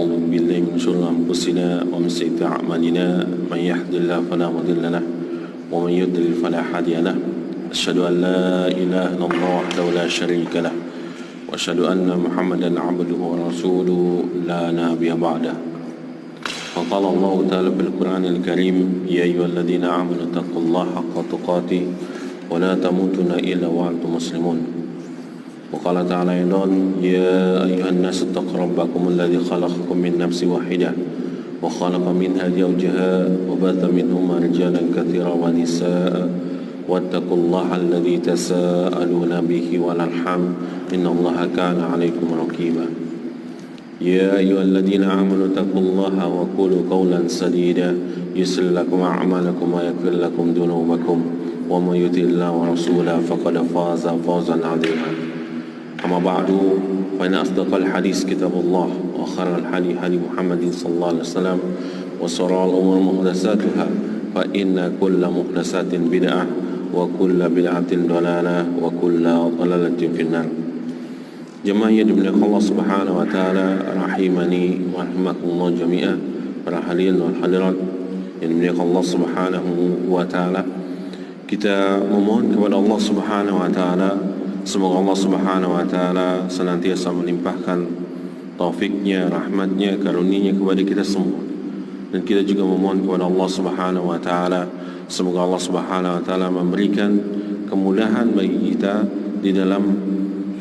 ونعوذ بالله من شرور أنفسنا ومن سيئات أعمالنا من يهد الله فلا مضل له ومن يضلل فلا هادي له أشهد أن لا إله إلا الله وحده لا شريك له وأشهد أن محمدا عبده ورسوله لا نبي بعده وقال الله تعالى في القرآن الكريم يا أيها الذين آمنوا اتقوا الله حق تقاته ولا تموتن إلا وأنتم مسلمون وقال تعالى أيضا يا أيها الناس اتقوا ربكم الذي خلقكم من نفس واحدة وخلق منها زوجها وبث منهما رجالا كثيرا ونساء واتقوا الله الذي تساءلون به والأرحام إن الله كان عليكم رقيبا يا أيها الذين آمنوا اتقوا الله وقولوا قولا سديدا يسر لكم أعمالكم ويغفر لكم ذنوبكم ومن يطع الله ورسوله فقد فاز فوزا عظيما أما بعد فإن أصدق الحديث كتاب الله وخير الحديث هدي محمد صلى الله عليه وسلم وشر الأمور محدثاتها فإن كل محدثات بدعة وكل بدعة ضلالة وكل ضلالة في النار. Jemaah yang dimuliakan Allah Subhanahu wa taala, rahimani wa rahimakumullah jami'an, para hadirin wal hadirat yang dimuliakan Allah Subhanahu wa taala. Kita memohon kepada Allah Subhanahu wa taala semoga Allah Subhanahu wa taala senantiasa melimpahkan taufiknya, rahmatnya, karunia-Nya kepada kita semua. Dan kita juga memohon kepada Allah Subhanahu wa taala semoga Allah Subhanahu wa taala memberikan kemudahan bagi kita di dalam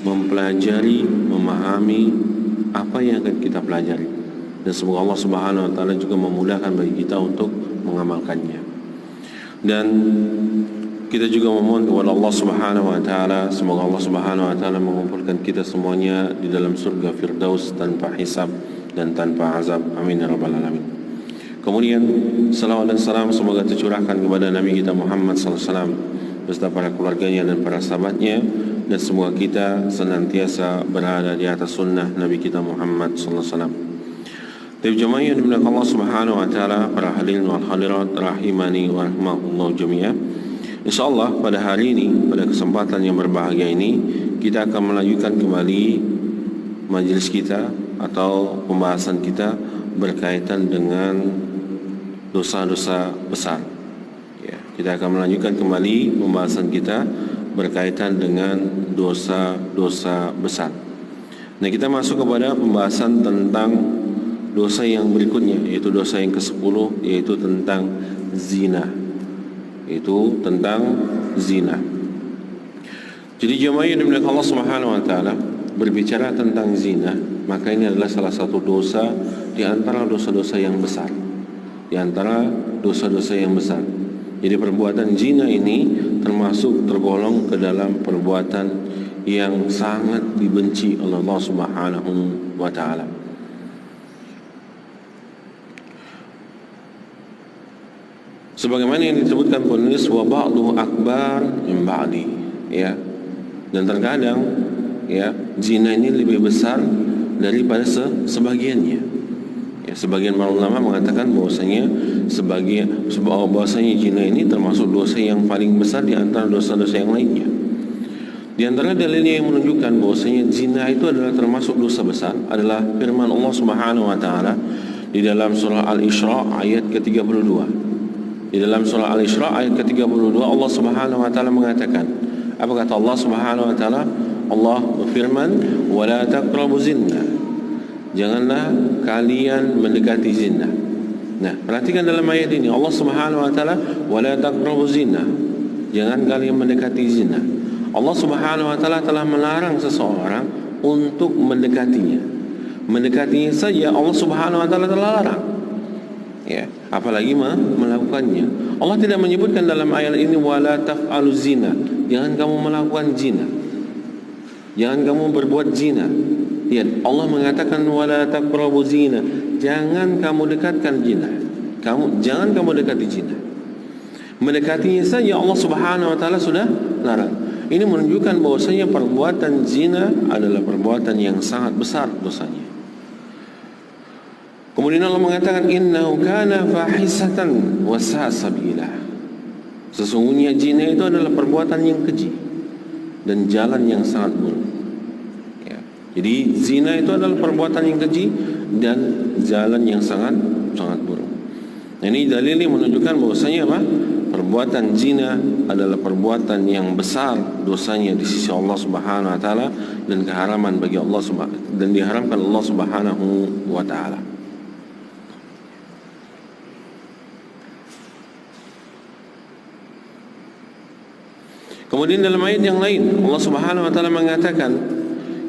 mempelajari, memahami apa yang akan kita pelajari, dan semoga Allah Subhanahu wa taala juga memudahkan bagi kita untuk mengamalkannya. Dan kita juga memohon kepada Allah Subhanahu wa taala semoga Allah Subhanahu wa taala mengumpulkan kita semuanya di dalam surga Firdaus tanpa hisab dan tanpa azab. Amin ya rabbal alamin. Kemudian salawat dan salam semoga tercurahkan kepada Nabi kita Muhammad sallallahu alaihi wasallam beserta para keluarganya dan para sahabatnya, dan semoga kita senantiasa berada di atas sunnah Nabi kita Muhammad sallallahu alaihi wasallam. Tapi jemaah yang dimuliakan Allah Subhanahu wa taala, para hadirin wal hadirat rahimani wa rahimakumullah jami'an. Insyaallah pada hari ini, pada kesempatan yang berbahagia ini, kita akan melanjutkan kembali majlis kita atau pembahasan kita berkaitan dengan dosa-dosa besar. Ya, kita akan melanjutkan kembali pembahasan kita berkaitan dengan dosa-dosa besar. Nah, kita masuk kepada pembahasan tentang dosa yang berikutnya, yaitu dosa yang ke-10, yaitu tentang zina. Itu tentang zina. Jadi jemaah yang dimuliakan Allah Subhanahu wa taala, berbicara tentang zina, maka ini adalah salah satu dosa di antara dosa-dosa yang besar. Di antara dosa-dosa yang besar. Jadi perbuatan zina ini termasuk tergolong ke dalam perbuatan yang sangat dibenci oleh Allah Subhanahu wa taala. Sebagaimana yang disebutkan penulis, wa ba'duhu akbar min ba'di, ya. Dan terkadang ya zina ini lebih besar daripada sebagiannya. Ya, sebagian para ulama mengatakan bahwasanya bahwasanya zina ini termasuk dosa yang paling besar di antara dosa-dosa yang lainnya. Di antara dalilnya yang menunjukkan bahwasanya zina itu adalah termasuk dosa besar adalah firman Allah Subhanahu wa taala di dalam surah Al-Isra ayat ke-32. Di dalam surah Al-Isra ayat ke-32 Allah Subhanahu wa taala mengatakan, apa kata Allah Subhanahu wa taala? Allah berfirman, "Wa la taqrabu zina." Janganlah kalian mendekati zina. Nah, perhatikan dalam ayat ini Allah Subhanahu wa taala, "Wa la taqrabu zina." Jangan kalian mendekati zina. Allah Subhanahu wa taala telah melarang seseorang untuk mendekatinya. Mendekatinya saja Allah Subhanahu wa taala telah larang. Ya, apalagi melakukannya. Allah tidak menyebutkan dalam ayat ini wala taf'alu zina. Jangan kamu melakukan zina. Jangan kamu berbuat zina. Lihat, Allah mengatakan wala taqrabu zina. Jangan kamu dekatkan zina. Jangan kamu dekati zina. Mendekatinya saja Allah Subhanahu wa taala sudah larang. Ini menunjukkan bahwasanya perbuatan zina adalah perbuatan yang sangat besar dosanya. Kemudian Allah mengatakan innahu kana fahisatan wa sa'a sabila. Sesungguhnya zina itu adalah perbuatan yang keji dan jalan yang sangat buruk. Ya. Jadi zina itu adalah perbuatan yang keji dan jalan yang sangat buruk. Ini dalil yang menunjukkan bahwasanya apa? Perbuatan zina adalah perbuatan yang besar dosanya di sisi Allah Subhanahu wa taala dan keharaman bagi Allah dan diharamkan Allah Subhanahu wa taala. Kemudian dalam ayat yang lain Allah Subhanahu wa taala mengatakan,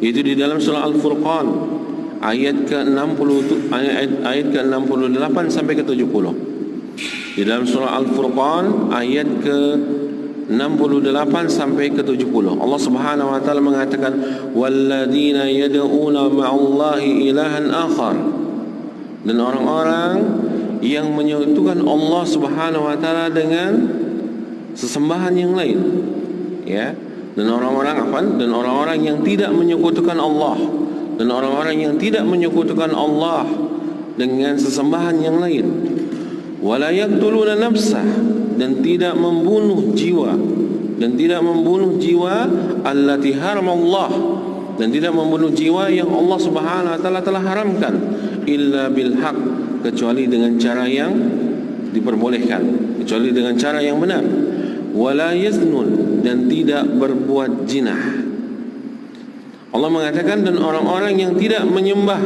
yaitu di dalam surah Al-Furqan ayat ke-60 ayat ke-68 sampai ke-70. Di dalam surah Al-Furqan ayat ke-68 sampai ke-70 Allah Subhanahu wa taala mengatakan, walladzina yad'una ma'allahi ilahan akhar, dan orang-orang yang menyekutukan Allah Subhanahu wa taala dengan sesembahan yang lain, ya. Dan orang-orang yang tidak menyekutukan Allah, dan orang-orang yang tidak menyekutukan Allah dengan sesembahan yang lain. Wala yaqtuluna nafsah, dan tidak membunuh jiwa, allati haramallah, dan tidak membunuh jiwa yang Allah Subhanahu wa taala telah haramkan, illa bil haq, kecuali dengan cara yang diperbolehkan, kecuali dengan cara yang benar. Wala yaznun, dan tidak berbuat zina. Allah mengatakan, dan orang-orang yang tidak menyembah,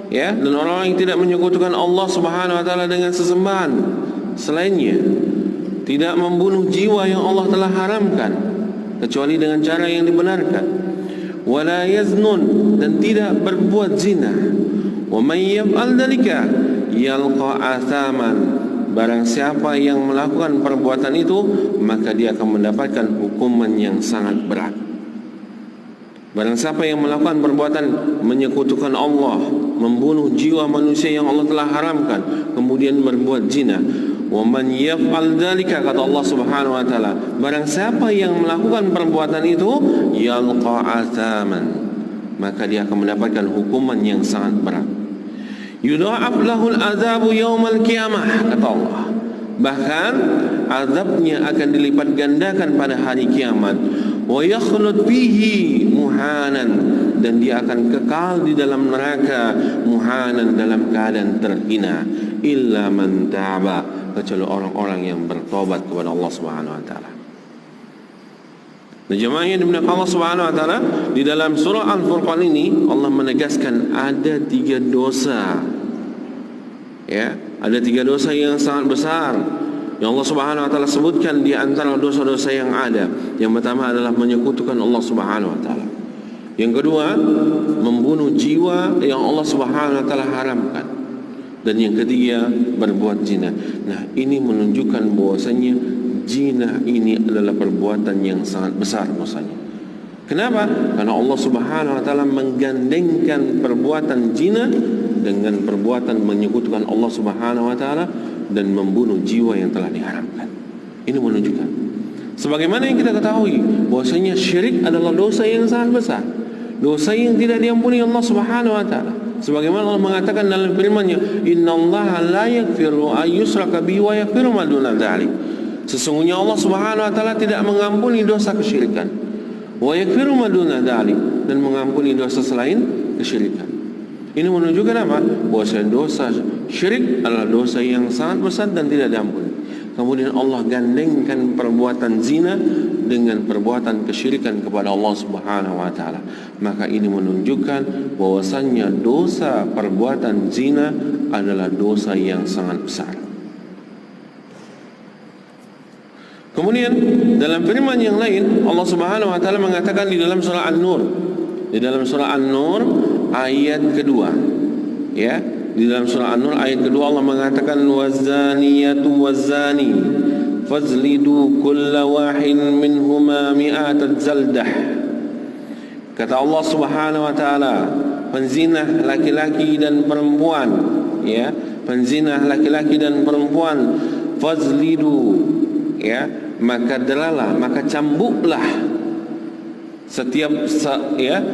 ya, dan orang-orang yang tidak menyekutukan Allah Subhanahu wa taala dengan sesembahan selainnya, tidak membunuh jiwa yang Allah telah haramkan kecuali dengan cara yang dibenarkan. Wala yaznun, dan tidak berbuat zina. Wa may yaf'al dzalika yalqa athaman, barang siapa yang melakukan perbuatan itu maka dia akan mendapatkan hukuman yang sangat berat. Barang siapa yang melakukan perbuatan menyekutukan Allah, membunuh jiwa manusia yang Allah telah haramkan, kemudian berbuat zina, wa man yaf'al dzalika, kata Allah Subhanahu wa taala, barang siapa yang melakukan perbuatan itu yalqa athaman, maka dia akan mendapatkan hukuman yang sangat berat. Yudha'af lahul azabu yaumal qiyamah, kata Allah, bahkan azabnya akan dilipat gandakan pada hari kiamat. Wa yakhlud fihi muhanan, dan dia akan kekal di dalam neraka muhanan, dalam keadaan terhina, illa man taba, kecuali orang-orang yang bertobat kepada Allah Subhanahu wa taala. Nah, jemaah yang dimuliakan Allah Subhanahu wa taala, di dalam surah Al-Furqan ini Allah menegaskan ada 3 dosa. Ya, ada 3 dosa yang sangat besar yang Allah Subhanahu wa taala sebutkan di antara dosa-dosa yang ada. Yang pertama adalah menyekutukan Allah Subhanahu wa taala. Yang kedua, membunuh jiwa yang Allah Subhanahu wa taala haramkan. Dan yang ketiga, berbuat zina. Nah, ini menunjukkan bahwasanya zina ini adalah perbuatan yang sangat besar dosanya. Kenapa? Karena Allah Subhanahu wa taala menggandengkan perbuatan zina dengan perbuatan menyekutukan Allah Subhanahu wa taala dan membunuh jiwa yang telah diharamkan. Ini menunjukkan, sebagaimana yang kita ketahui, bahwasanya syirik adalah dosa yang sangat besar, dosa yang tidak diampuni Allah Subhanahu wa taala. Sebagaimana Allah mengatakan dalam firman-Nya, innallaha la yaghfiru an yushraka bihi wa yaghfiru ma duna dzalik. Sesungguhnya Allah Subhanahu wa taala tidak mengampuni dosa kesyirikan, wa yaghfiru ma duna dzalik, dan mengampuni dosa selain kesyirikan. Ini menunjukkan apa? Bahwa dosa syirik adalah dosa yang sangat besar dan tidak diampuni. Kemudian Allah gandengkan perbuatan zina dengan perbuatan kesyirikan kepada Allah Subhanahu wa taala. Maka ini menunjukkan bahwasannya dosa perbuatan zina adalah dosa yang sangat besar. Kemudian dalam firman yang lain Allah Subhanahu wa taala mengatakan di dalam surah An-Nur, di dalam surah An-Nur ayat kedua, ya, di dalam surah An-Nur ayat kedua Allah mengatakan, wazaniyatu wazani fazlidu kulla wahid minhuma mi'ata zaldah. Kata Allah Subhanahu wa taala, penzinah laki-laki dan perempuan, ya, penzinah laki-laki dan perempuan, fazlidu, ya, maka delalah, maka cambuklah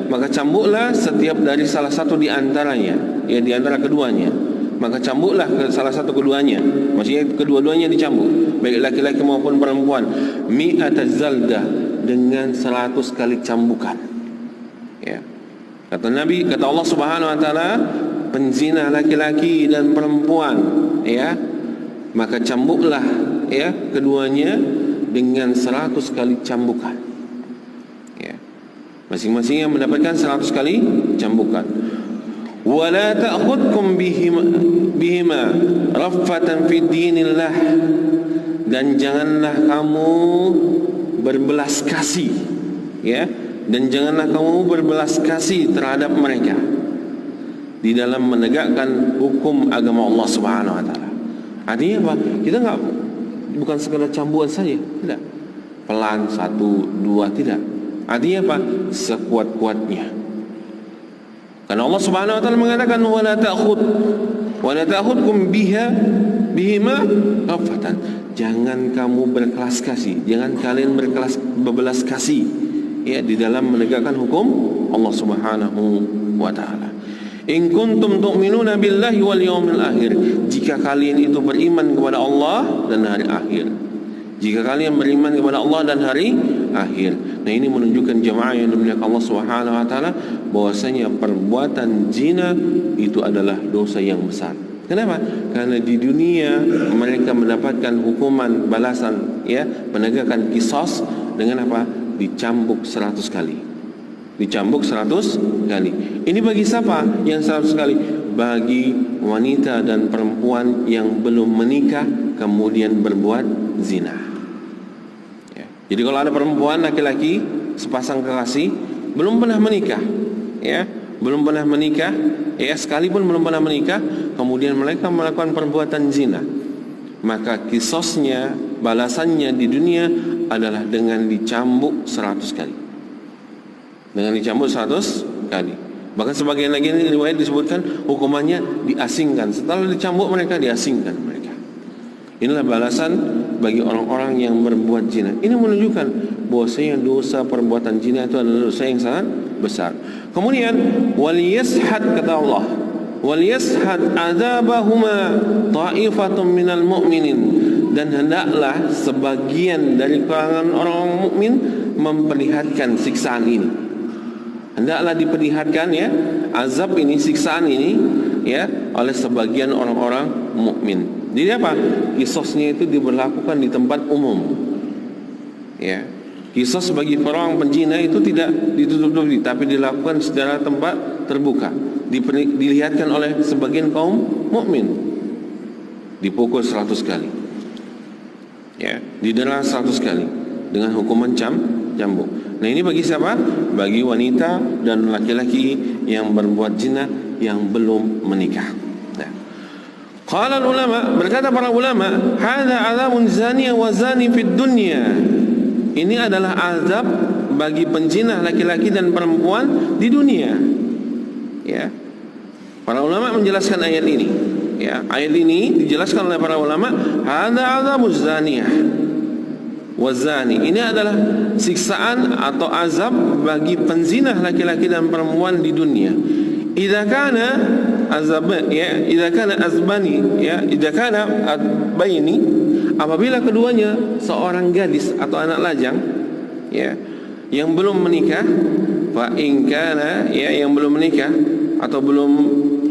maka cambuklah setiap dari salah satu di antaranya, ya, di antara keduanya. Maka cambuklah ke salah satu keduanya, maksudnya kedua-duanya dicambuk, baik laki-laki maupun perempuan, mi'ata zaldah, dengan 100 kali cambukan, ya. Kata Nabi, kata Allah Subhanahu wa taala, penzina laki-laki dan perempuan, ya, maka cambuklah, ya, keduanya dengan 100 kali cambukan. Ya. Masing-masing yang mendapatkan 100 kali cambukan. Wala ta'khudkum bihima raffatan fi dinillah, dan janganlah kamu berbelas kasih, ya, dan janganlah kamu berbelas kasih terhadap mereka di dalam menegakkan hukum agama Allah Subhanahu wa taala. Artinya apa? Kita bukan sekadar cambukan saja, tidak. Pelan, 1, 2, tidak. Artinya apa? Sekuat-kuatnya. Karena Allah Subhanahu wa taala mengatakan wala ta'khudkum bihima raffatan. Jangan kamu berkelas kasih, jangan kalian berbelas kasih, ya, di dalam menegakkan hukum Allah Subhanahu wa taala. In kuntum tu'minuna billahi wal yawmil akhir, jika kalian itu beriman kepada Allah dan hari akhir. Jika kalian beriman kepada Allah dan hari akhir. Nah, ini menunjukkan jemaah yang dimuliakan Allah Subhanahu wa taala bahwasanya perbuatan zina itu adalah dosa yang besar. Kenapa? Karena di dunia mereka mendapatkan hukuman balasan, ya, penegakan kisos dengan apa? Dicambuk 100 kali. Dicambuk 100 kali. Ini bagi siapa yang 100 kali? Bagi wanita dan perempuan yang belum menikah kemudian berbuat zina. Ya. Jadi kalau ada perempuan laki-laki sepasang kekasih belum pernah menikah, ya, belum pernah menikah, ya, sekalipun belum pernah menikah, kemudian mereka melakukan perbuatan zina, maka kisosnya, balasannya di dunia adalah dengan dicambuk 100 kali. Dengan dicambuk 100 kali. Bahkan sebagian lagi ini riwayat disebutkan hukumannya diasingkan. Setelah dicambuk mereka diasingkan mereka. Inilah balasan bagi orang-orang yang berbuat zina. Ini menunjukkan bahwasanya dosa perbuatan zina itu adalah dosa yang sangat besar. Kemudian wal yashhad, kata Allah, wal yashhad adzabahuma ta'ifatun minal mu'minin, dan hendaklah sebagian dari kalangan orang mukmin memperlihatkan siksaan ini. Hendaklah diperlihatkan, ya, azab ini, siksaan ini, ya, oleh sebagian orang-orang mukmin. Jadi apa? Kisosnya itu diberlakukan di tempat umum. Ya. Kisos bagi orang penzina itu tidak ditutup-tutupi, tapi dilakukan secara tempat terbuka. Dilihatkan oleh sebagian kaum mukmin. Dipukul 100 kali. Ya, didera 100 kali dengan hukuman cambuk. Nah, ini bagi siapa? Bagi wanita dan laki-laki yang berbuat zina yang belum menikah. Nah, qala ulama, berkata para ulama, hadza azabun zaniya wa zani fid dunya. Ini adalah azab bagi penzina laki-laki dan perempuan di dunia. Ya. Para ulama menjelaskan ayat ini. Ya, ayat ini dijelaskan oleh para ulama, hadza azabuz zaniyah wazani. Ini adalah siksaan atau azab bagi penzina laki-laki dan perempuan di dunia. Idza kana azab, ya, idza kana azbani, ya, idza kana adbaini, apabila keduanya seorang gadis atau anak lajang, ya, yang belum menikah, fa in kana, ya, yang belum menikah atau belum,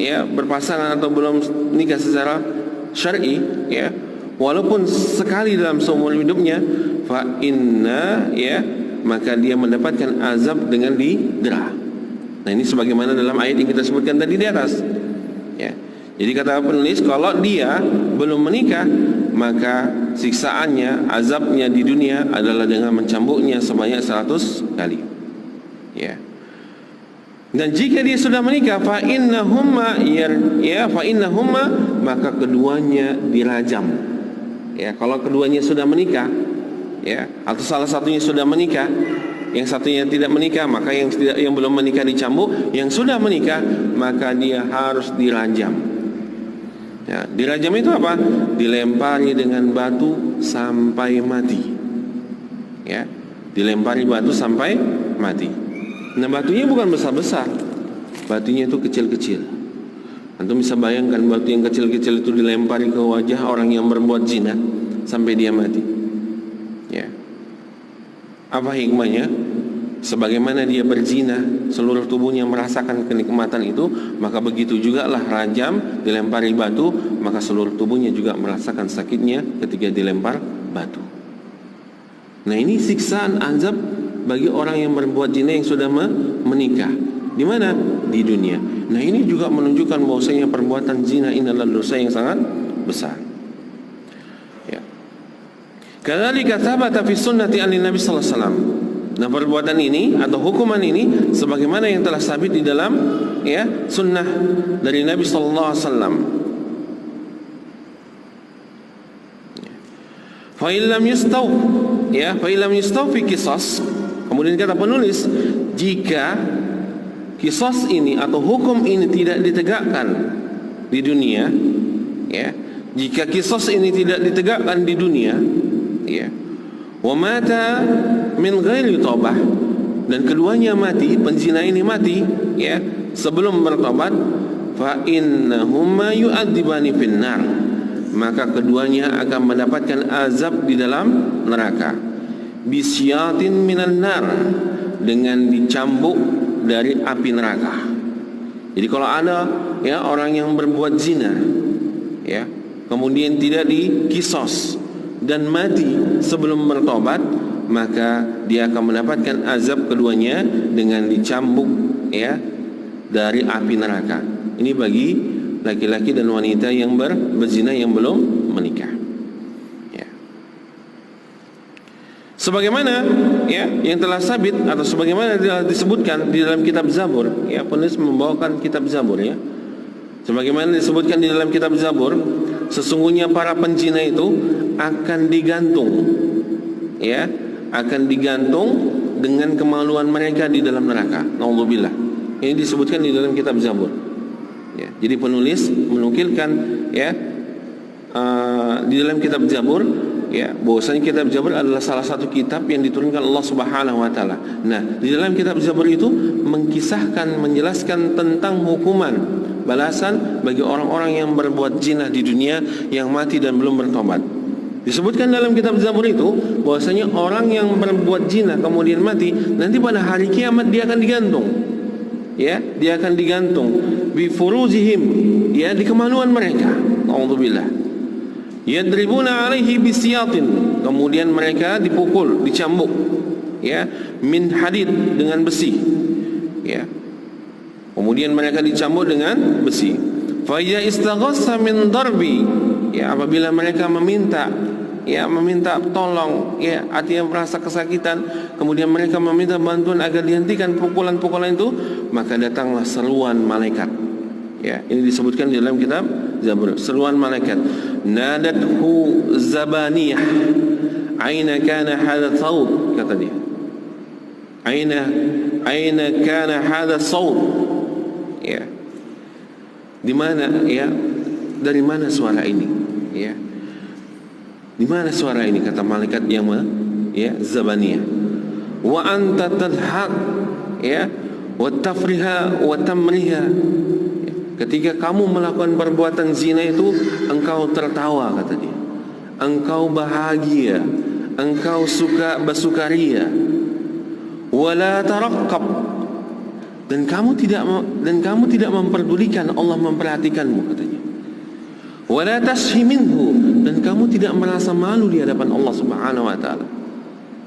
ya, berpasangan atau belum nikah secara syar'i, ya, walaupun sekali dalam seumur hidupnya, fa inna, ya, maka dia mendapatkan azab dengan didera. Nah, ini sebagaimana dalam ayat yang kita sebutkan tadi di atas. Ya. Jadi kata penulis, kalau dia belum menikah, maka siksaannya, azabnya di dunia adalah dengan mencambuknya sebanyak 100 kali. Ya. Dan jika dia sudah menikah, fa innahumma, ya, fa innahumma, maka keduanya dirajam. Ya, kalau keduanya sudah menikah, ya, atau salah satunya sudah menikah, yang satunya tidak menikah, maka yang belum menikah dicambuk, yang sudah menikah maka dia harus dirajam. Ya, dirajam itu apa? Dilempari dengan batu sampai mati. Ya, dilempari batu sampai mati. Nah, batunya bukan besar-besar, batunya itu kecil-kecil. Antum bisa bayangkan batu yang kecil-kecil itu dilempari ke wajah orang yang berbuat zina sampai dia mati. Ya. Apa hikmahnya? sebagaimana dia berzina, seluruh tubuhnya merasakan kenikmatan itu, maka begitu juga lah rajam, dilempari batu, maka seluruh tubuhnya juga merasakan sakitnya ketika dilempar batu. Nah, ini siksaan azab bagi orang yang berbuat zina yang sudah menikah. Di mana? Di dunia. Nah, ini juga menunjukkan bahwasanya perbuatan zina ini adalah dosa yang sangat besar. Ya. Kadzalika tsabata fi sunnati an Nabi sallallahu alaihi wasallam. Nah, perbuatan ini atau hukuman ini sebagaimana yang telah sabit di dalam sunnah dari Nabi sallallahu alaihi wasallam. Fa illam yustaw fi qisas. Kemudian kata penulis, jika qisas ini atau hukum ini tidak ditegakkan di dunia, jika qisas ini tidak ditegakkan di dunia, wa mata min ghairi taubah, dan keduanya mati, penzina ini mati sebelum bertobat, fa innahuma yu'adzibani finnar, maka keduanya akan mendapatkan azab di dalam neraka, bisyatin minan nar, dengan dicambuk dari api neraka. Jadi kalau ada orang yang berbuat zina kemudian tidak dikisos dan mati sebelum bertobat, maka dia akan mendapatkan azab keduanya dengan dicambuk dari api neraka. Ini bagi laki-laki dan wanita yang berzina yang belum menikah. Sebagaimana yang telah sabit atau sebagaimana disebutkan di dalam kitab Zabur, penulis membawakan kitab Zabur sebagaimana disebutkan di dalam kitab Zabur, sesungguhnya para penzina itu akan digantung akan digantung dengan kemaluan mereka di dalam neraka. Naudzubillah. Ini disebutkan di dalam kitab Zabur. Jadi penulis menukilkan di dalam kitab Zabur bahwasanya kitab Zabur adalah salah satu kitab yang diturunkan Allah Subhanahu wa taala. Nah, di dalam kitab Zabur itu mengisahkan, menjelaskan tentang hukuman balasan bagi orang-orang yang berbuat zina di dunia yang mati dan belum bertobat. Disebutkan dalam kitab Zabur itu bahwasanya orang yang berbuat zina kemudian mati, nanti pada hari kiamat dia akan digantung. Dia akan digantung bi furuzihim, di kemaluan mereka. Alhamdulillah. Yadribuna alaihi bisyatin, kemudian mereka dipukul, dicambuk min hadid, dengan besi. Kemudian mereka dicambuk dengan besi. Fa ya istaghassa min darbi, apabila mereka meminta tolong, artinya merasa kesakitan, kemudian mereka meminta bantuan agar dihentikan pukulan-pukulan itu, maka datanglah seruan malaikat. Ini disebutkan di dalam kitab Zabur, seruan malaikat. Nadathu zabaniyah, aina kana hadha saut, kata dia. Aina kana hadha saut. Di mana dari mana suara ini? Di mana suara ini, kata malaikat yang zabaniyah. Wa anta tadhak wa tafriha wa tamriha. Ketika kamu melakukan perbuatan zina itu, engkau tertawa, kata dia. Engkau bahagia, engkau suka bersukaria. Wala taraqqab, dan kamu tidak memperdulikan Allah memperhatikanmu, katanya. Wala tashhi minhu, dan kamu tidak merasa malu di hadapan Allah Subhanahu wa taala.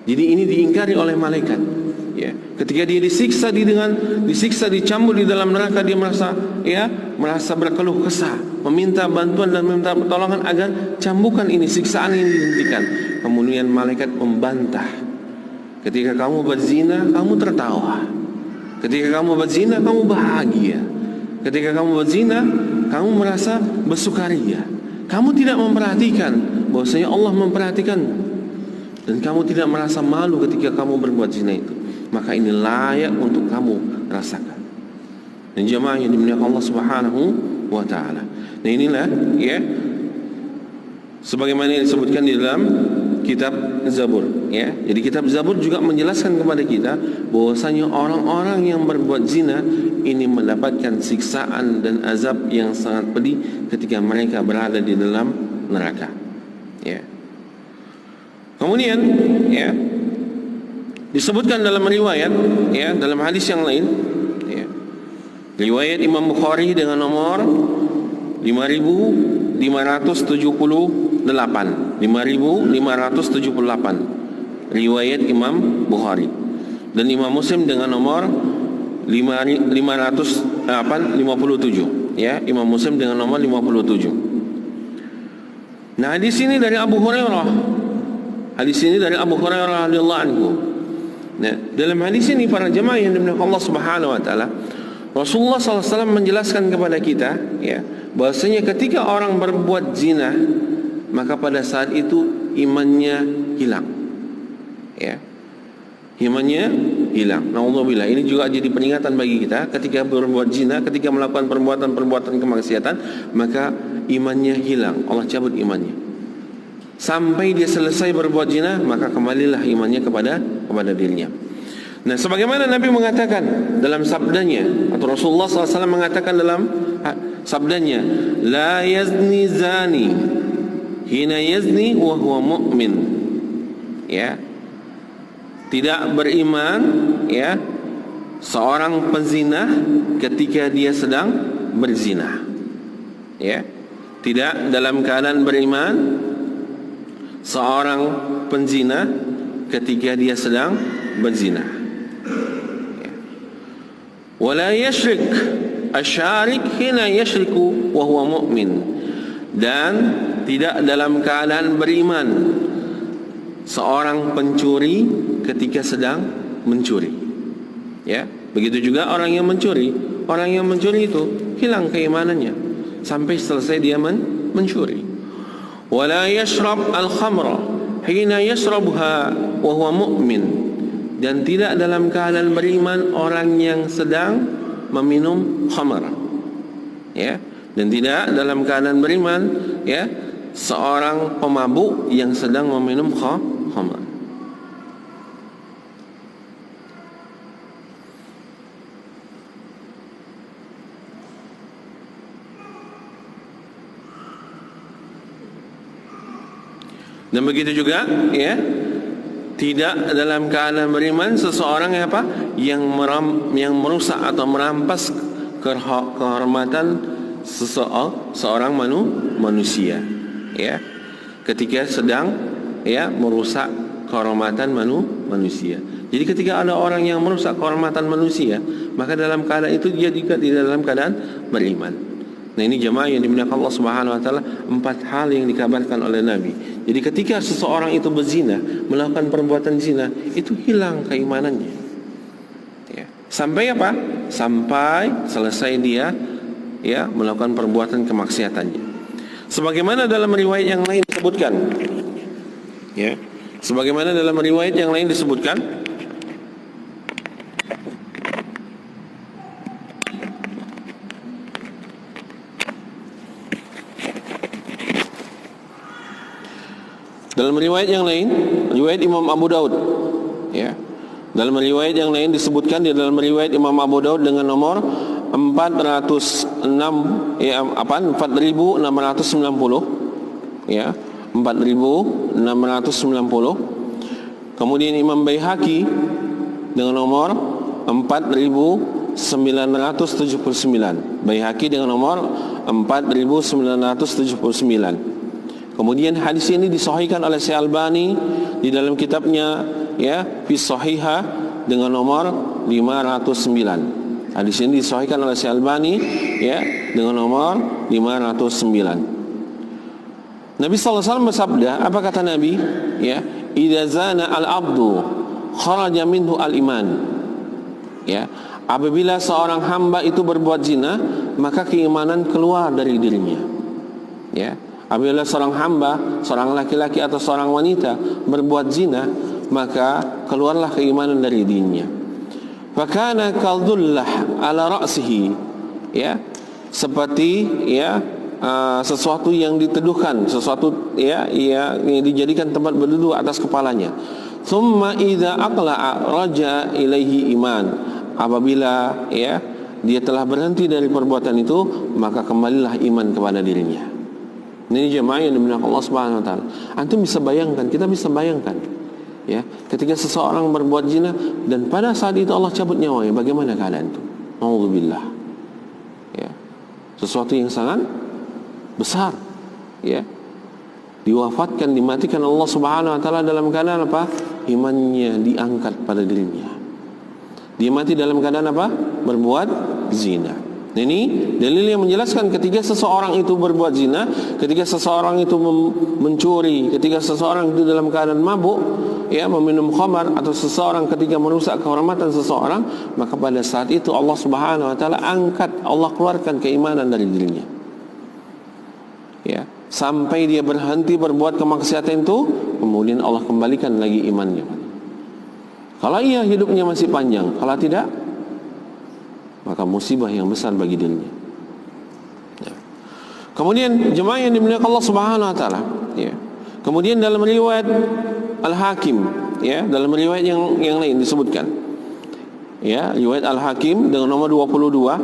Jadi ini diingkari oleh malaikat. Ketika dia disiksa, dicambuk di dalam neraka, dia merasa berkeluh kesah, meminta bantuan dan meminta pertolongan agar cambukan ini, siksaan ini dihentikan. Kemudian malaikat membantah. Ketika kamu berzina, kamu tertawa. Ketika kamu berzina, kamu bahagia. Ketika kamu berzina, kamu merasa bersukaria. Kamu tidak memperhatikan bahwasanya Allah memperhatikanmu, dan kamu tidak merasa malu ketika kamu berbuat zina itu. Maka ini layak untuk kamu rasakan. Dan jemaah yang dimuliakan Allah Subhanahu wa taala. Nah, inilah sebagaimana yang disebutkan di dalam kitab Zabur, Jadi kitab Zabur juga menjelaskan kepada kita bahwasanya orang-orang yang berbuat zina ini mendapatkan siksaan dan azab yang sangat pedih ketika mereka berada di dalam neraka. Kemudian Disebutkan dalam riwayat, ya, dalam hadis yang lain, ya, riwayat Imam Bukhari dengan nomor 5578, 5578, riwayat Imam Bukhari, dan Imam Muslim dengan nomor 557, ya, Imam Muslim dengan nomor 57. Nah, hadis ini dari Abu Hurairah. Hadis ini dari Abu Hurairah radhiyallahu anhu. Nah, dalam hadis ini para jemaah yang dimuliakan Allah Subhanahu wa taala, Rasulullah SAW menjelaskan kepada kita, ya, bahwasanya ketika orang berbuat zina, maka pada saat itu imannya hilang. Ya. Imannya hilang. Nauzubillah. Ini juga jadi peringatan bagi kita ketika berbuat zina, ketika melakukan perbuatan-perbuatan kemaksiatan, maka imannya hilang. Allah cabut imannya. Sampai dia selesai berbuat zina, maka kembalilah imannya kepada dirinya. Nah, sebagaimana Nabi mengatakan dalam sabdanya, atau Rasulullah SAW mengatakan dalam sabdanya, la yazni zani hina yazni wa huwa mu'min. Ya, tidak beriman, ya, seorang pezina ketika dia sedang berzina. Ya, tidak dalam keadaan beriman seorang penzina ketika dia sedang berzina. Ya. Wala yashrik asyarik hina yashriku wa huwa mu'min. Dan tidak dalam keadaan beriman seorang pencuri ketika sedang mencuri. Ya, begitu juga orang yang mencuri. Orang yang mencuri itu hilang keimanannya sampai selesai dia mencuri. Wala yashrab al-khamra hina yashrabha wa huwa mu'min. Dan tidak dalam keadaan beriman orang yang sedang meminum khamar. Ya, dan tidak dalam keadaan beriman, ya, seorang pemabuk yang sedang meminum khamar. Dan begitu juga, ya, tidak dalam keadaan beriman seseorang yang apa? Yang merusak atau merampas kehormatan seorang manusia, ya, ketika sedang, ya, merusak kehormatan manusia. Jadi ketika ada orang yang merusak kehormatan manusia, maka dalam keadaan itu dia juga tidak dalam keadaan beriman. Nah, ini jemaah yang dimuliakan Allah Subhanahu wa taala, 4 hal yang dikabarkan oleh Nabi. Jadi ketika seseorang itu berzina, melakukan perbuatan zina, itu hilang keimanannya. Ya. Sampai apa? Sampai selesai dia, ya, melakukan perbuatan kemaksiatannya. Sebagaimana dalam riwayat yang lain disebutkan. Ya. Sebagaimana dalam riwayat yang lain disebutkan, dalam riwayat yang lain, riwayat Imam Abu Daud, ya, dalam riwayat yang lain disebutkan di dalam riwayat Imam Abu Daud dengan nomor 406, ya, 4690, ya, 4690. Kemudian Imam Baihaqi dengan nomor 4979. Baihaqi dengan nomor 4979. Kemudian hadis ini disahihkan oleh Syekh Albani di dalam kitabnya, ya, fi Shahihah dengan nomor 509. Hadis ini disahihkan oleh Syekh Albani, ya, dengan nomor 509. Nabi sallallahu alaihi wasallam bersabda, apa kata Nabi? Ya, idza zana al-'abdu kharaja minhu al-iman. Ya, apabila seorang hamba itu berbuat zina, maka keimanan keluar dari dirinya. Ya. Apabila seorang hamba, seorang laki-laki atau seorang wanita berbuat zina, maka keluarlah keimanan dari dirinya. Fakana kaldullah ala ra'sihi, ya, seperti, ya, sesuatu yang diteduhkan, sesuatu, ya, yang dijadikan tempat berduduk atas kepalanya. Thumma idza aqla'a raja ilaihi iman. Apabila, ya, dia telah berhenti dari perbuatan itu, maka kembalilah iman kepada dirinya. Ini jemaah yang dimuliakan Allah Subhanahu wa taala. Antum bisa bayangkan, kita bisa bayangkan, Ya, ketika seseorang berbuat zina dan pada saat itu Allah cabut nyawanya, bagaimana keadaan itu? Nauzubillah. Ya. Sesuatu yang sangat besar. Ya. Diwafatkan, dimatikan Allah Subhanahu wa taala dalam keadaan apa? Imannya diangkat pada dirinya. Dia mati dalam keadaan apa? Berbuat zina. Ini dalil yang menjelaskan ketika seseorang itu berbuat zina, ketika seseorang itu mencuri, ketika seseorang itu dalam keadaan mabuk, ya, meminum khamar, atau seseorang ketika merusak kehormatan seseorang, maka pada saat itu Allah Subhanahu wa taala angkat, Allah keluarkan keimanan dari dirinya. Ya, sampai dia berhenti berbuat kemaksiatan itu, kemudian Allah kembalikan lagi imannya. Kalau iya hidupnya masih panjang, kalau tidak, maka musibah yang besar bagi dirinya. Ya. Kemudian jemaah yang dimuliakan Allah Subhanahu wa taala, ya. Kemudian dalam riwayat Al-Hakim, ya, dalam riwayat yang lain disebutkan, ya, riwayat Al-Hakim dengan nomor 22,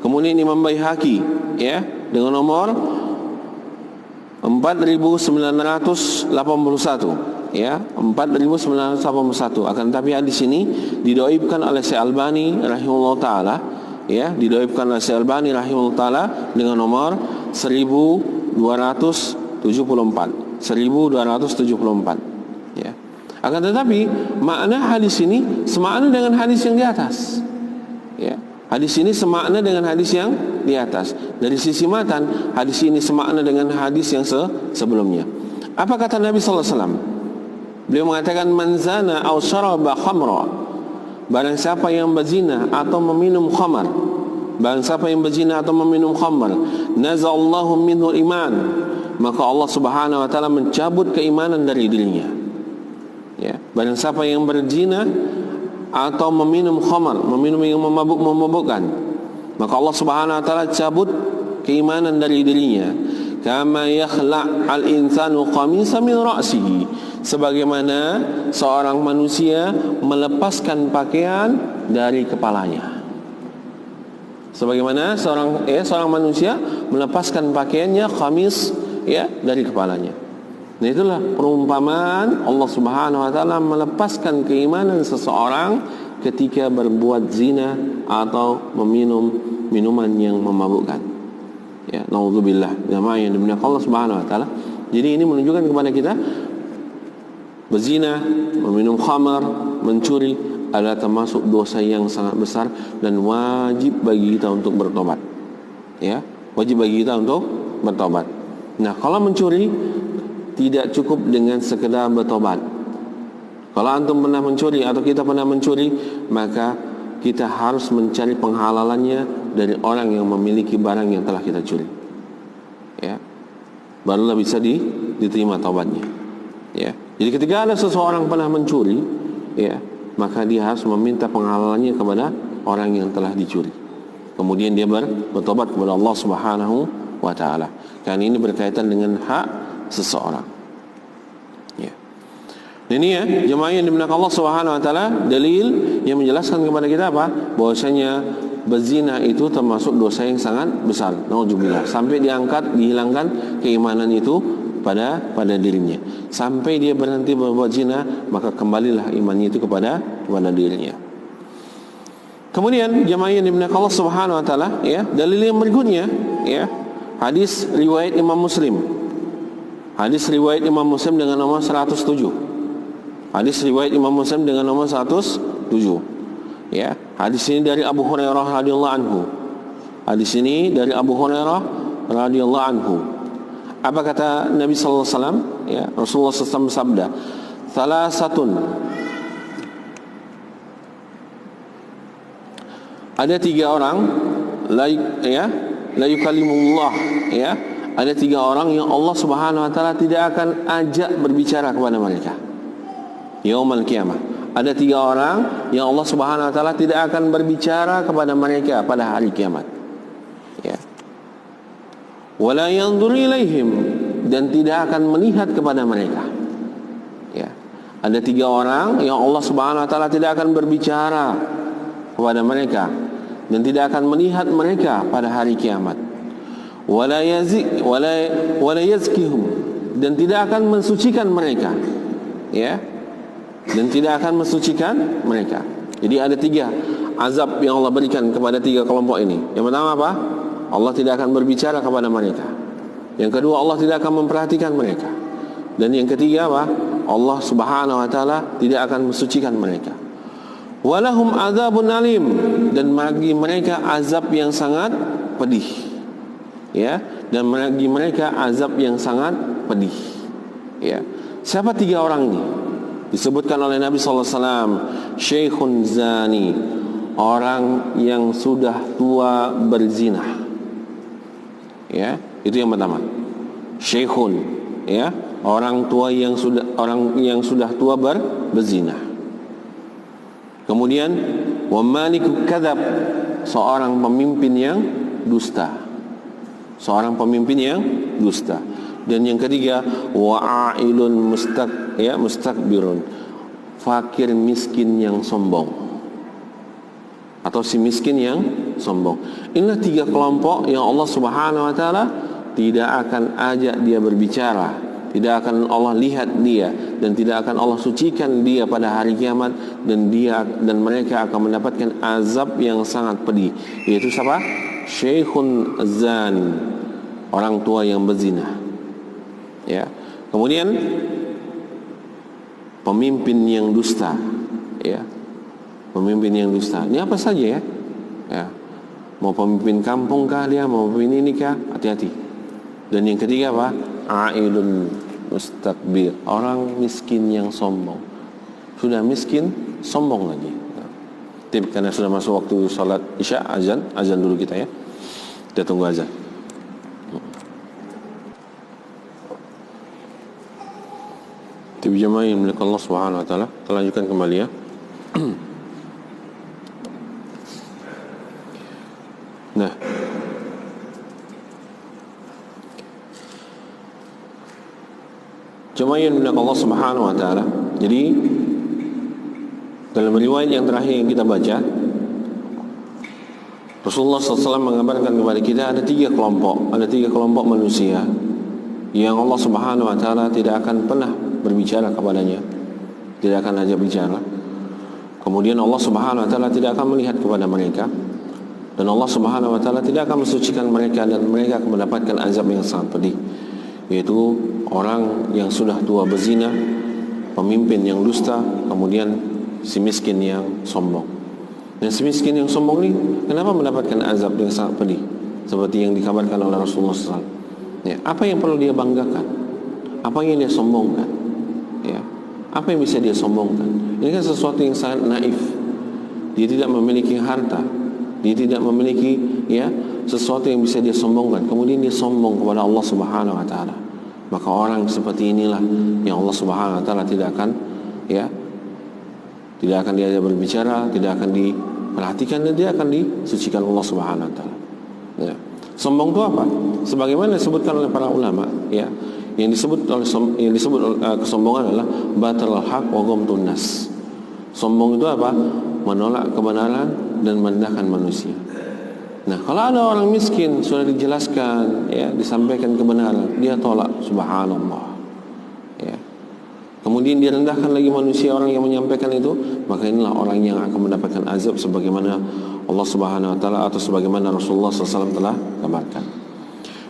kemudian Imam Baihaqi, ya, dengan nomor 4981, ya, 4981. Akan tapi hadis ini didoibkan oleh Syekh Albani rahimahullah taala, ya, didoibkan oleh Syekh Albani rahimahullah taala dengan nomor 1274, ya. Akan tetapi makna hadis ini semakna dengan hadis yang di atas, ya. Hadis ini semakna dengan hadis yang di atas. Dari sisi matan, hadis ini semakna dengan hadis yang sebelumnya. Apa kata Nabi sallallahu alaihi wasallam? Beliau mengatakan, man zana aw syaraba khamra, barang siapa yang berzina atau meminum khamar, barang siapa yang berzina atau meminum khamar, nazallahu minhu iman, maka Allah Subhanahu wa taala mencabut keimanan dari dirinya. Ya, barang siapa yang berzina atau meminum khamar, meminum yang memabukkan, maka Allah Subhanahu wa taala cabut keimanan dari dirinya. Kama yakhla' al-insanu qamisa min ra'sihi, sebagaimana seorang manusia melepaskan pakaian dari kepalanya. Sebagaimana seorang manusia melepaskan pakaiannya, qamis, ya, dari kepalanya. Nah, itulah perumpamaan Allah Subhanahu wa taala melepaskan keimanan seseorang ketika berbuat zina atau meminum minuman yang memabukkan. Ya, naudzubillah, jamaah yang dimuliakan Allah Subhanahu wa taala. Jadi ini menunjukkan kepada kita berzina, meminum khamar, mencuri adalah termasuk dosa yang sangat besar dan wajib bagi kita untuk bertobat. Ya, wajib bagi kita untuk bertobat. Nah, kalau mencuri tidak cukup dengan sekedar bertobat. Kalau antum pernah mencuri atau kita pernah mencuri, maka kita harus mencari penghalalannya dari orang yang memiliki barang yang telah kita curi. Ya, barulah bisa diterima taubatnya. Ya, jadi ketika ada seseorang pernah mencuri, ya, maka dia harus meminta penghalalannya kepada orang yang telah dicuri. Kemudian dia bertobat kepada Allah Subhanahu wa taala. Karena ini berkaitan dengan hak seseorang. Ya. Ini ya, jemaah yang dimuliakan Allah Subhanahu wa taala, dalil yang menjelaskan kepada kita apa? Bahwasanya berzina itu termasuk dosa yang sangat besar. Nauzubillah. Sampai diangkat, dihilangkan keimanan itu pada dirinya. Sampai dia berhenti berbuat zina, maka kembalilah imannya itu kepada dirinya. Kemudian jemaah yang dimuliakan Allah Subhanahu wa taala, ya, dalil yang berikutnya, ya, hadis riwayat Imam Muslim. Hadis riwayat Imam Muslim dengan nomor 107. Hadis riwayat Imam Muslim dengan nomor 107. Ya, hadis ini dari Abu Hurairah radhiyallahu anhu. Hadis ini dari Abu Hurairah radhiyallahu anhu. Apa kata Nabi sallallahu alaihi wasallam? Ya, Rasulullah SAW bersabda, "Salasatun." Ada 3 orang la yukallimullah, ya. Ada 3 orang yang Allah Subhanahu wa taala tidak akan ajak berbicara kepada mereka yaumul qiyamah. Ada 3 orang yang Allah Subhanahu wa taala tidak akan berbicara kepada mereka pada hari kiamat. Ya. Wala yanzur ilaihim, dan tidak akan melihat kepada mereka. Ya. Ada 3 orang yang Allah Subhanahu wa taala tidak akan berbicara kepada mereka dan tidak akan melihat mereka pada hari kiamat. Wala yazkihum, dan tidak akan mensucikan mereka. Ya. dan tidak akan mensucikan mereka. Jadi ada 3 azab yang Allah berikan kepada 3 kelompok ini. Yang pertama apa? Allah tidak akan berbicara kepada mereka. Yang kedua, Allah tidak akan memperhatikan mereka. Dan yang ketiga apa? Allah Subhanahu wa taala tidak akan mensucikan mereka. Walahum adzabun alim, dan bagi mereka azab yang sangat pedih. Ya, dan bagi mereka azab yang sangat pedih. Ya. Siapa 3 orang ini? Disebutkan oleh Nabi sallallahu alaihi wasallam, Syekhun zani, orang yang sudah tua berzina. Ya, itu yang pertama. Syekhun, ya, orang yang sudah tua berzina. Kemudian wa maliku kadzab, seorang pemimpin yang dusta. Seorang pemimpin yang dusta. Dan yang ketiga, wa'ailun mustakbirun, fakir miskin yang sombong, atau si miskin yang sombong. Inilah 3 kelompok yang Allah Subhanahu wa taala tidak akan ajak dia berbicara, tidak akan Allah lihat dia, dan tidak akan Allah sucikan dia pada hari kiamat, dan mereka akan mendapatkan azab yang sangat pedih. Yaitu siapa? Syekhun zan, orang tua yang berzina. Ya. Kemudian pemimpin yang dusta, ya. Pemimpin yang dusta. Ini apa saja ya? Ya. Mau pemimpin kampung kah dia, mau pemimpin ini kah? Hati-hati. Dan yang ketiga apa? Ailun mustakbir, orang miskin yang sombong. Sudah miskin, sombong lagi. Tip, karena sudah masuk waktu salat Isya, azan dulu kita ya. Kita tunggu azan. Tip jemaah yang milik Allah Subhanahu wa taala. Kita lanjutkan kembali ya. Nah, jemaah yang milik Allah Subhanahu wa taala. Jadi dalam riwayat yang terakhir yang kita baca, Rasulullah SAW mengabarkan kepada kita ada 3 kelompok manusia yang Allah Subhanahu wa taala tidak akan pernah berbicara kepadanya, tidak akan ajak bicara. Kemudian Allah Subhanahu wa taala tidak akan melihat kepada mereka, dan Allah Subhanahu wa taala tidak akan mensucikan mereka, dan mereka akan mendapatkan azab yang sangat pedih, yaitu orang yang sudah tua berzina, pemimpin yang dusta, kemudian si miskin yang sombong. Dan si miskin yang sombong ini kenapa mendapatkan azab yang sangat pedih seperti yang dikabarkan oleh Rasulullah SAW? Ya, apa yang perlu dia banggakan? Apa yang dia sombongkan? Ya, apa yang bisa dia sombongkan? Ini kan sesuatu yang sangat naif. Dia tidak memiliki harta, dia tidak memiliki sesuatu yang bisa dia sombongkan. Kemudian dia sombong kepada Allah Subhanahu wa taala. Maka orang seperti inilah yang Allah Subhanahu wa taala tidak akan diajak berbicara, tidak akan diperhatikan, dan dia akan disucikan Allah Subhanahu wa taala. Ya. Sombong itu apa? Sebagaimana disebutkan oleh para ulama, ya. Yang disebut kesombongan adalah batalul haq wa ghamtun nas. Sombong itu apa? Menolak kebenaran dan merendahkan manusia. Nah, kalau ada orang miskin sudah dijelaskan, ya, disampaikan kebenaran, dia tolak, subhanallah. Ya. Kemudian direndahkan lagi manusia, orang yang menyampaikan itu, maka inilah orang yang akan mendapatkan azab sebagaimana Allah Subhanahu wa taala atau sebagaimana Rasulullah SAW telah kabarkan.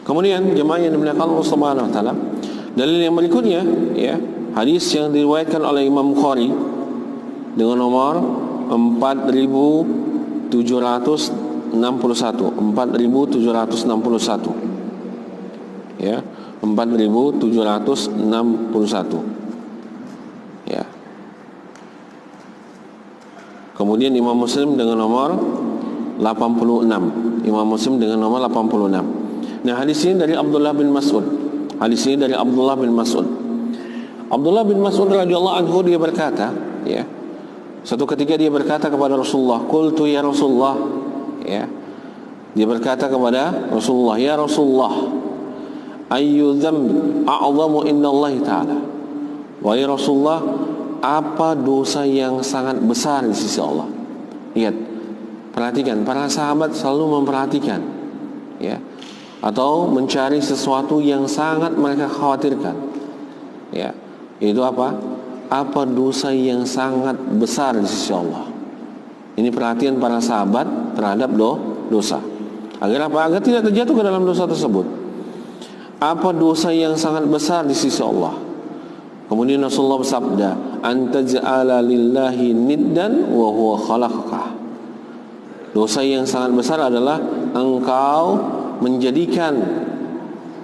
Kemudian jemaah yang dimuliakan Allah Subhanahu wa taala, dalil yang berikutnya, ya, hadis yang diriwayatkan oleh Imam Bukhari dengan nomor 4761, ya, 4761, ya. Kemudian Imam Muslim dengan nomor 86. Imam Muslim dengan nomor 86. Nah, hadis ini dari Abdullah bin Mas'ud. Abdullah bin Mas'ud radhiyallahu anhu, dia berkata, ya, satu ketika dia berkata kepada Rasulullah, qultu ya Rasulullah, ya. Dia berkata kepada Rasulullah, ya Rasulullah, ayyu dzambi a'zamu indallahi ta'ala. Wahai Rasulullah, apa dosa yang sangat besar di sisi Allah? Lihat, perhatikan, para sahabat selalu memperhatikan, ya, atau mencari sesuatu yang sangat mereka khawatirkan, ya. Itu apa? apa dosa yang sangat besar di sisi Allah. Ini perhatian para sahabat terhadap dosa. Agar apa? Agar tidak terjatuh ke dalam dosa tersebut. Apa dosa yang sangat besar di sisi Allah? Kemudian Rasulullah bersabda, "Antaj'ala lillahi niddan wa huwa khalaqaka." Dosa yang sangat besar adalah engkau menjadikan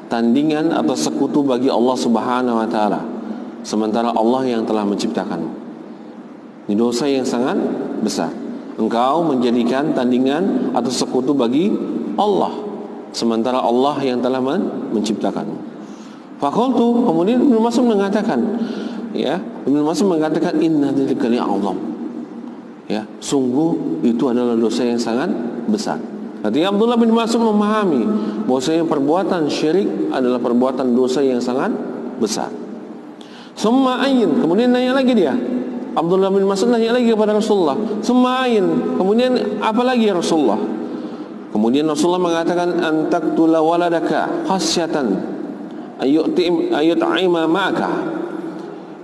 tandingan atau sekutu bagi Allah Subhanahu wa taala, sementara Allah yang telah menciptakanmu. Ini dosa yang sangat besar. Engkau menjadikan tandingan atau sekutu bagi Allah, sementara Allah yang telah menciptakanmu. Fakultu, kemudian Ibnu Mas'ud mengatakan, ya, Ibnu Mas'ud mengatakan inna dzalika li'azam. Ya, sungguh itu adalah dosa yang sangat besar. Artinya Abdullah bin Mas'ud memahami bahwasanya perbuatan syirik adalah perbuatan dosa yang sangat besar. Summa ayin, kemudian nanya lagi dia. Abdullah bin Mas'ud nanya lagi kepada Rasulullah, "Summa ayin?" Kemudian apa lagi ya Rasulullah? Kemudian Rasulullah mengatakan, "Antaqtula waladaka khasyatan ayut'ima ma'aka."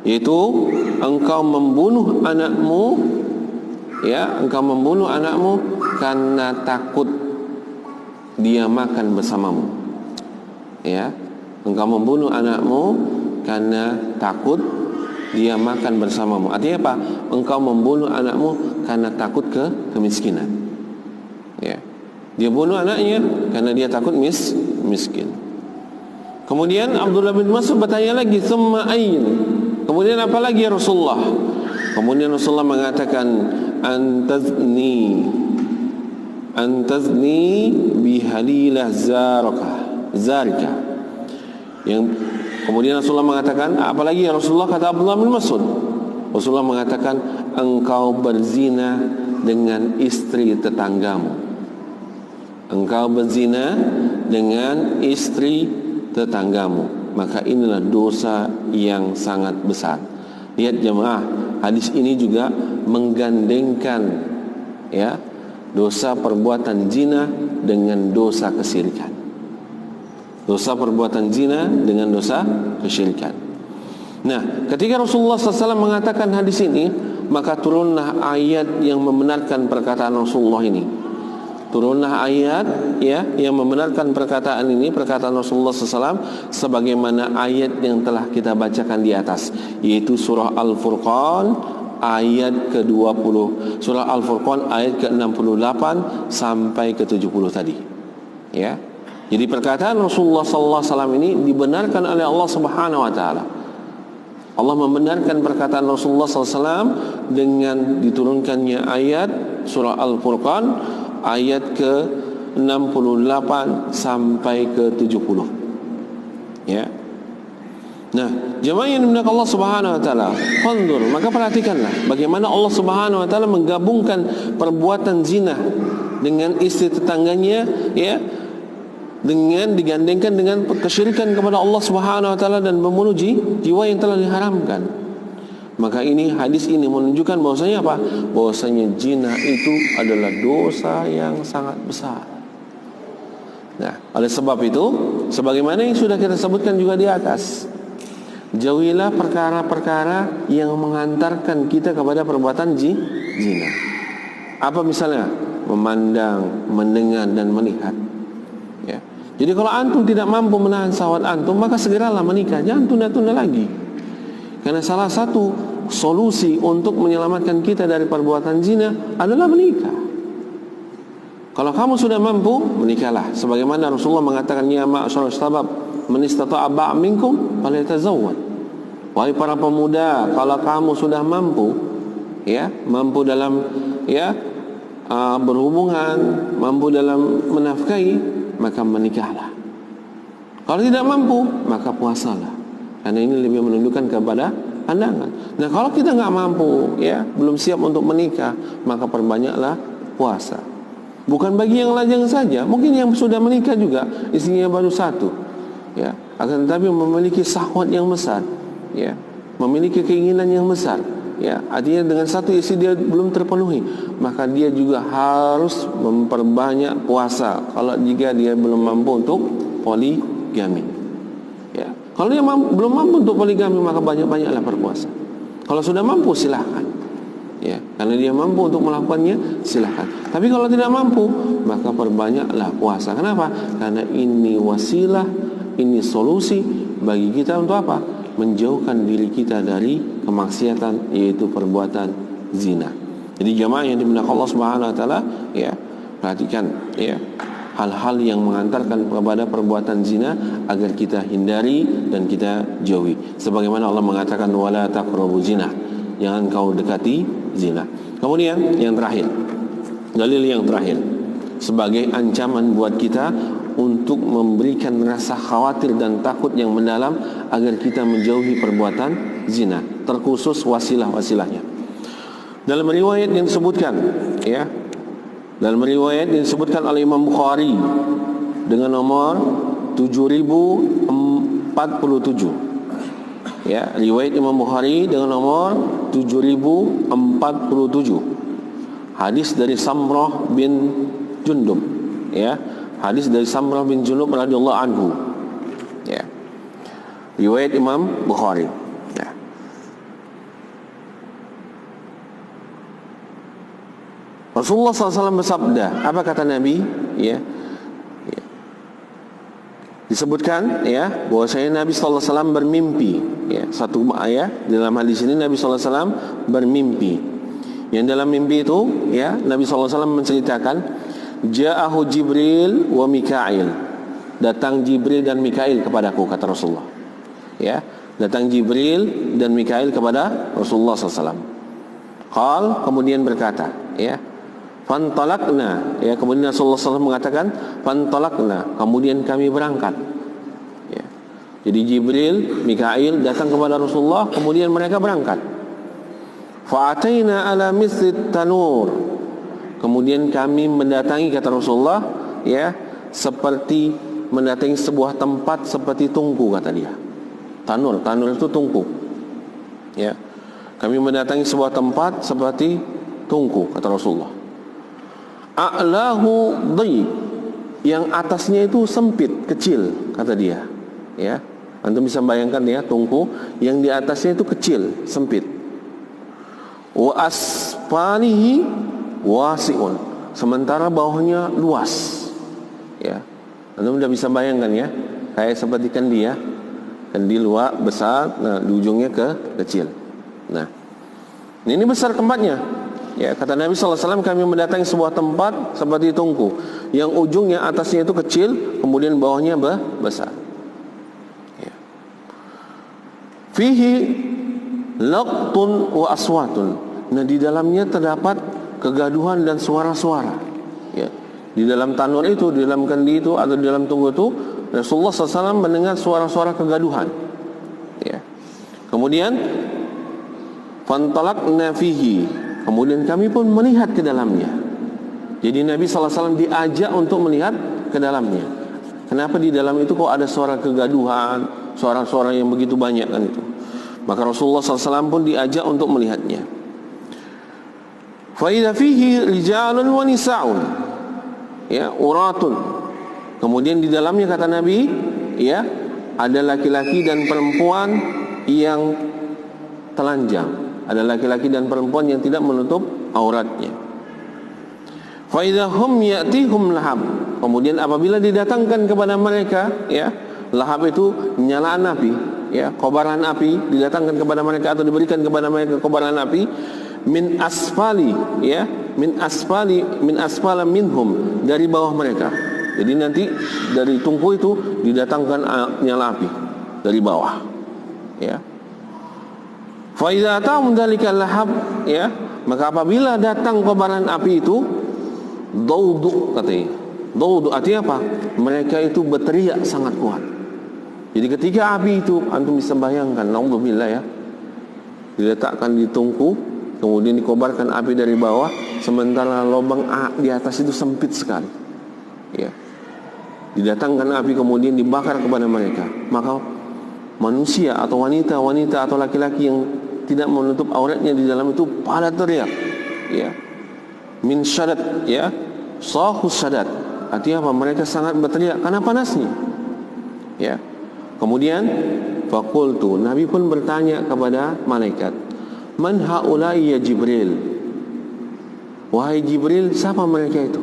Yaitu engkau membunuh anakmu, ya, engkau membunuh anakmu karena takut dia makan bersamamu. Ya, engkau membunuh anakmu karena takut dia makan bersamamu. Artinya apa? Engkau membunuh anakmu karena takut kemiskinan. Ya. Dia bunuh anaknya karena dia takut miskin. Kemudian Abdullah bin Mas'ud bertanya lagi, "Tsumma ayn?" Kemudian apa lagi ya Rasulullah? Kemudian Rasulullah mengatakan, "Antazni bihalilah zarika." Yang kemudian Rasulullah mengatakan, apalagi ya Rasulullah? Kata Abdullah bin Mas'ud, Rasulullah mengatakan, engkau berzina dengan istri tetanggamu. Engkau berzina dengan istri tetanggamu, maka inilah dosa yang sangat besar. Lihat jemaah, hadis ini juga menggandengkan, ya, dosa perbuatan zina dengan dosa kesyirikan. Dosa perbuatan zina dengan dosa kesyirikan. Nah, ketika Rasulullah SAW mengatakan hadis ini, maka turunlah ayat yang membenarkan perkataan Rasulullah ini. Turunlah ayat, ya, yang membenarkan perkataan ini, perkataan Rasulullah SAW, sebagaimana ayat yang telah kita bacakan di atas, yaitu surah Al-Furqan ayat ke-20, surah Al-Furqan ayat ke-68 sampai ke-70 tadi. Ya. Jadi perkataan Rasulullah SAW ini dibenarkan oleh Allah Subhanahu wa taala. Allah membenarkan perkataan Rasulullah SAW dengan diturunkannya ayat surah Al-Furqan ayat ke-68 sampai ke-70. Ya. Nah, jemaah yang dimuliakan Allah Subhanahu wa taala, fanzur, maka perhatikanlah bagaimana Allah Subhanahu wa taala menggabungkan perbuatan zina dengan istri tetangganya, ya, dengan digandengkan dengan kesyirikan kepada Allah Subhanahu wa taala dan membunuh jiwa yang telah diharamkan. Maka ini hadis ini menunjukkan bahwasanya apa? Bahwasanya zina itu adalah dosa yang sangat besar. Nah, oleh sebab itu, sebagaimana yang sudah kita sebutkan juga di atas, jauhilah perkara-perkara yang menghantarkan kita kepada perbuatan zina. Apa misalnya? Memandang, mendengar dan melihat. Ya. Jadi kalau antum tidak mampu menahan syahwat antum, maka segeralah menikah, jangan tunda-tunda lagi. Karena salah satu solusi untuk menyelamatkan kita dari perbuatan zina adalah menikah. Kalau kamu sudah mampu, menikahlah. Sebagaimana Rasulullah mengatakan, ya ma'syarus syabab, man istata'a minkum falyatazawwaj. Wahai para pemuda, kalau kamu sudah mampu, ya, mampu dalam, ya, berhubungan, mampu dalam menafkahi, maka menikahlah. Kalau tidak mampu, maka puasalah. Karena ini lebih menunjukkan kepada pandangan. Nah, kalau kita nggak mampu, ya, belum siap untuk menikah, maka perbanyaklah puasa. Bukan bagi yang lajang saja, mungkin yang sudah menikah juga istrinya baru satu, ya, akan tetapi memiliki syahwat yang besar, ya, memiliki keinginan yang besar, ya, artinya dengan satu istri dia belum terpenuhi, maka dia juga harus memperbanyak puasa kalau jika dia belum mampu untuk poligami. Ya. Kalau dia belum mampu untuk poligami, maka banyak-banyaklah berpuasa. Kalau sudah mampu silahkan, ya, karena dia mampu untuk melakukannya, silahkan. Tapi kalau tidak mampu, maka perbanyaklah puasa. Kenapa? Karena ini wasilah, ini solusi bagi kita untuk apa? Menjauhkan diri kita dari kemaksiatan, yaitu perbuatan zina. Jadi jamaah yang dimuliakan Allah Subhanahu wa taala, ya, perhatikan, ya, hal-hal yang mengantarkan kepada perbuatan zina agar kita hindari dan kita jauhi. Sebagaimana Allah mengatakan wala taqrabu zina, jangan kau dekati zina. Kemudian yang terakhir, dalil yang terakhir sebagai ancaman buat kita untuk memberikan rasa khawatir dan takut yang mendalam agar kita menjauhi perbuatan zina, terkhusus wasilah-wasilahnya. Dalam riwayat yang disebutkan, ya, dalam riwayat yang disebutkan oleh Imam Bukhari dengan nomor 7047, ya, riwayat Imam Bukhari dengan nomor 7047, hadis dari Samrah bin Jundub, ya, hadis dari Samrah bin Jundub radhiyallahu anhu, ya, riwayat Imam Bukhari, ya. Rasulullah SAW bersabda, apa kata Nabi? Ya, ya. Disebutkan, ya, bahwasanya Nabi SAW bermimpi. Ya, satu ayat dalam hadis ini Nabi SAW bermimpi. Yang dalam mimpi itu, ya, Nabi SAW menceritakan, Ja'ahu Jibril wa Mikail. Datang Jibril dan Mikail kepadaku, kata Rasulullah. Ya, datang Jibril dan Mikail kepada Rasulullah SAW. Qal, kemudian berkata, ya, fantalakna, ya, kemudian Rasulullah SAW mengatakan fantalakna, kemudian kami berangkat, ya. Jadi Jibril, Mikail datang kepada Rasulullah, kemudian mereka berangkat. Fa'ataina ala mislit tanur, kemudian kami mendatangi, kata Rasulullah, ya, seperti mendatangi sebuah tempat seperti tungku, kata dia. Tanur itu tungku, ya. Kami mendatangi sebuah tempat seperti tungku, kata Rasulullah. A'lahu dhayyq, yang atasnya itu sempit, kecil, kata dia, ya. Antum bisa bayangkan, ya, tungku yang di atasnya itu kecil, sempit. Wa asfalihi wasi'un, sementara bawahnya luas, ya. Antum sudah bisa bayangkan, ya, kayak seperti kendi, ya, kendi luar besar, nah di ujungnya kecil. Nah, ini besar tempatnya. Ya, kata Nabi SAW, kami mendatangi sebuah tempat seperti tungku yang ujungnya atasnya itu kecil, kemudian bawahnya besar. Ya. Fihi laqtun wa aswatun. Nah, di dalamnya terdapat kegaduhan dan suara-suara. Ya. Di dalam tanur itu, di dalam kendi itu atau di dalam tungku itu, Rasulullah SAW mendengar suara-suara kegaduhan. Ya. Kemudian fantalaqna fihi, kemudian kami pun melihat ke dalamnya. Jadi Nabi SAW diajak untuk melihat ke dalamnya. Kenapa di dalam itu kok ada suara kegaduhan, suara-suara yang begitu banyak, kan itu. Maka Rasulullah SAW pun diajak untuk melihatnya. Fa idza fihi rijalun wa nisa'un, ya, uratun. Kemudian di dalamnya, kata Nabi, ya, ada laki-laki dan perempuan yang telanjang. Ada laki-laki dan perempuan yang tidak menutup auratnya. Fa idza hum ya'tihum lahab, kemudian apabila didatangkan kepada mereka, ya, lahab itu nyalaan api, ya, kobaran api didatangkan kepada mereka atau diberikan kepada mereka kobaran api, min asfali, ya, min asfala minhum, dari bawah mereka. Jadi nanti dari tungku itu didatangkan nyala api dari bawah, ya. Fa idza ta'um dzalikal lahab, ya, maka apabila datang kobaran api itu, dauduk, katanya. Dauduk artinya apa? Mereka itu berteriak sangat kuat. Jadi ketika api itu, antum bisa bayangkan, naudzubillah, ya, diletakkan di tungku, kemudian dikobarkan api dari bawah, sementara lubang di atas itu sempit sekali, ya. Didatangkan api kemudian dibakar kepada mereka, maka manusia atau wanita atau laki-laki yang tidak menutup auratnya di dalam itu pada teriak, ya, min syadat, ya, sahus syadat, artinya apa? Mereka sangat berteriak karena panasnya, ya. Kemudian fakultu, Nabi pun bertanya kepada malaikat, Man haula'i ya Jibril? Wahai Jibril, siapa mereka itu?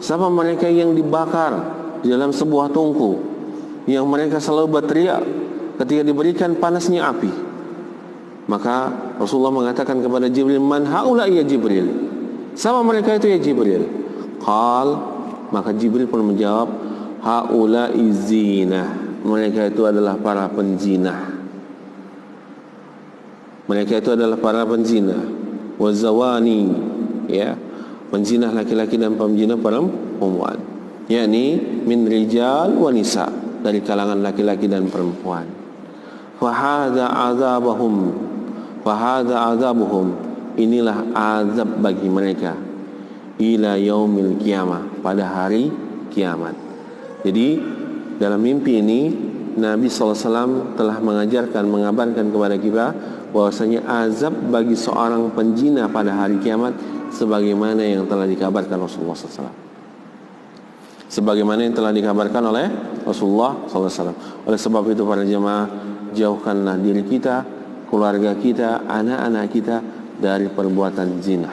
Siapa mereka yang dibakar di dalam sebuah tungku, yang mereka selalu berteriak ketika diberikan panasnya api? Maka Rasulullah mengatakan kepada Jibril, Man haula'i ya Jibril? Siapa mereka itu ya Jibril? Qal, maka Jibril pun menjawab, haula'i zinah. Mereka itu adalah para penzinah. Mereka itu adalah para penzinah. Wazawani, ya, penzinah laki-laki dan penzinah perempuan, yakni min rijal wa nisa, dari kalangan laki-laki dan perempuan. Fahadha azabuhum, inilah azab bagi mereka, ila yaumil qiyamah, pada hari kiamat. Jadi dalam mimpi ini Nabi SAW telah mengajarkan, mengabarkan kepada kita bahwasanya azab bagi seorang penzina pada hari kiamat sebagaimana yang telah dikabarkan Rasulullah SAW. Sebagaimana yang telah dikabarkan oleh Rasulullah SAW. Oleh sebab itu para jemaah, jauhkanlah diri kita, keluarga kita, anak-anak kita dari perbuatan zina.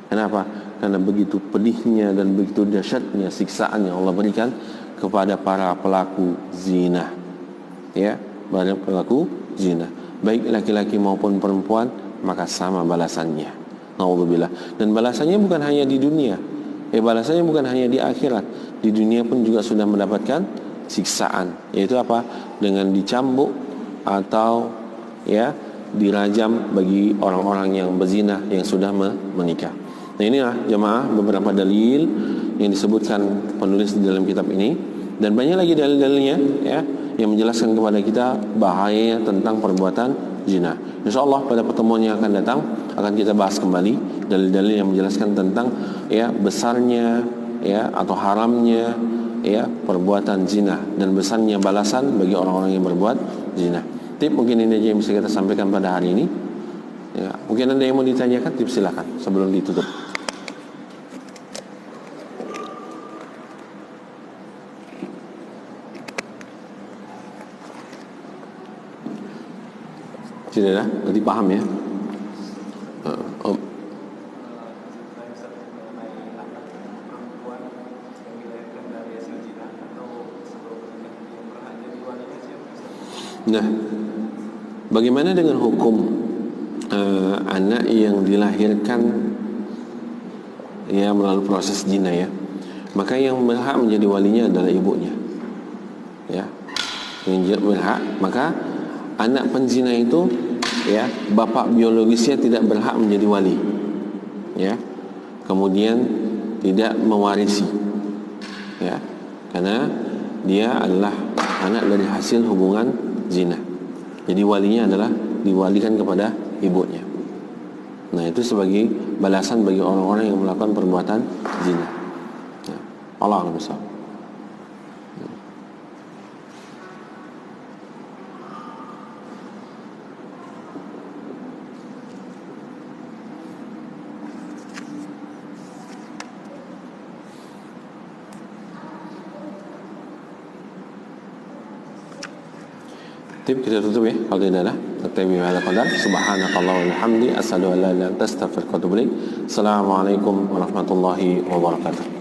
Kenapa? Karena begitu pedihnya dan begitu dahsyatnya siksaan yang Allah berikan kepada para pelaku zina. Ya, para pelaku zina, baik laki-laki maupun perempuan, maka sama balasannya. Naudzubillah. Dan balasannya bukan hanya di dunia. Balasannya bukan hanya di akhirat. Di dunia pun juga sudah mendapatkan siksaan. Yaitu apa? Dengan dicambuk atau ya dirajam bagi orang-orang yang berzina yang sudah menikah. Nah, inilah jemaah beberapa dalil yang disebutkan penulis di dalam kitab ini, dan banyak lagi dalil-dalilnya ya yang menjelaskan kepada kita bahayanya tentang perbuatan zina. Insyaallah pada pertemuan yang akan datang akan kita bahas kembali dalil-dalil yang menjelaskan tentang ya besarnya ya atau haramnya ya perbuatan zina dan besarnya balasan bagi orang-orang yang berbuat zina. Tip mungkin ini aja yang bisa kita sampaikan pada hari ini. Ya, mungkin ada yang mau ditanyakan, tip silakan sebelum ditutup. Tidak ada, nanti paham ya. Nah, bagaimana dengan hukum anak yang dilahirkan ya melalui proses zina ya? Maka yang berhak menjadi walinya adalah ibunya. Ya, yang berhak, maka anak penzina itu ya bapak biologisnya tidak berhak menjadi wali. Ya. Kemudian tidak mewarisi. Ya. Karena dia adalah anak dari hasil hubungan zina. Jadi walinya adalah diwalikan kepada ibunya. Nah, itu sebagai balasan bagi orang-orang yang melakukan perbuatan zina. Ya. Allah a'lam bishawab. Tip kita tutup ya kalau tidak ada. Naktabi bihadza qadar. Subhanakallah wa bihamdi asyhadu an la ilaha illa anta astaghfiruka wa atubu ilaik. Assalamualaikum warahmatullahi wabarakatuh.